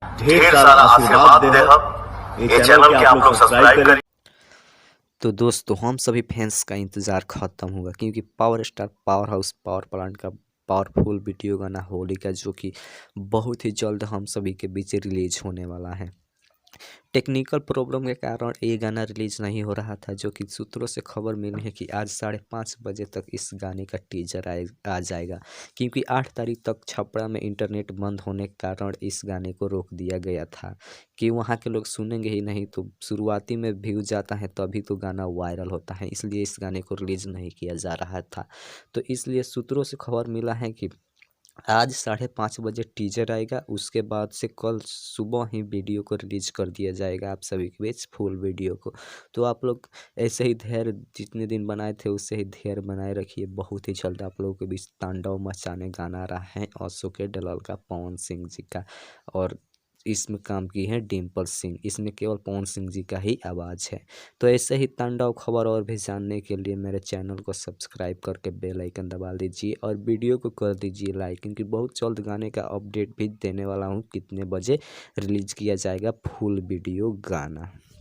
ढेर सारा आशीर्वाद दे हम ये चैनल के आप लोग सब्सक्राइब करें। तो दोस्तों हम सभी फैंस का इंतज़ार ख़त्म होगा क्योंकि power star power house power plant का पावरफुल वीडियो गाना होली का जो कि बहुत ही जल्द हम सभी के बीच रिलीज होने वाला है। टेक्निकल प्रॉब्लम के कारण ये गाना रिलीज़ नहीं हो रहा था, जो कि सूत्रों से खबर मिली है कि आज 5:30 बजे तक इस गाने का टीजर आ जाएगा, क्योंकि 8 तारीख तक छपरा में इंटरनेट बंद होने के कारण इस गाने को रोक दिया गया था कि वहाँ के लोग सुनेंगे ही नहीं, तो शुरुआती में व्यू जाता है तभी तो गाना वायरल होता है, इसलिए इस गाने को रिलीज़ नहीं किया जा रहा था। तो इसलिए सूत्रों से खबर मिला है कि आज 5:30 बजे टीजर आएगा, उसके बाद से कल सुबह ही वीडियो को रिलीज कर दिया जाएगा आप सभी के बीच फुल वीडियो को। तो आप लोग ऐसे ही धैर्य जितने दिन बनाए थे उससे ही धैर्य बनाए रखिए, बहुत ही जल्द आप लोगों के बीच तांडव मचाने गाना आ रहा है असो के डलल का पवन सिंह जी का। और इसमें काम की है डिम्पल सिंह, इसमें केवल पवन सिंह जी का ही आवाज़ है। तो ऐसे ही तांडव खबर और भी जानने के लिए मेरे चैनल को सब्सक्राइब करके बेल आइकन दबा दीजिए और वीडियो को कर दीजिए लाइक, क्योंकि बहुत जल्द गाने का अपडेट भी देने वाला हूँ कितने बजे रिलीज किया जाएगा फुल वीडियो गाना।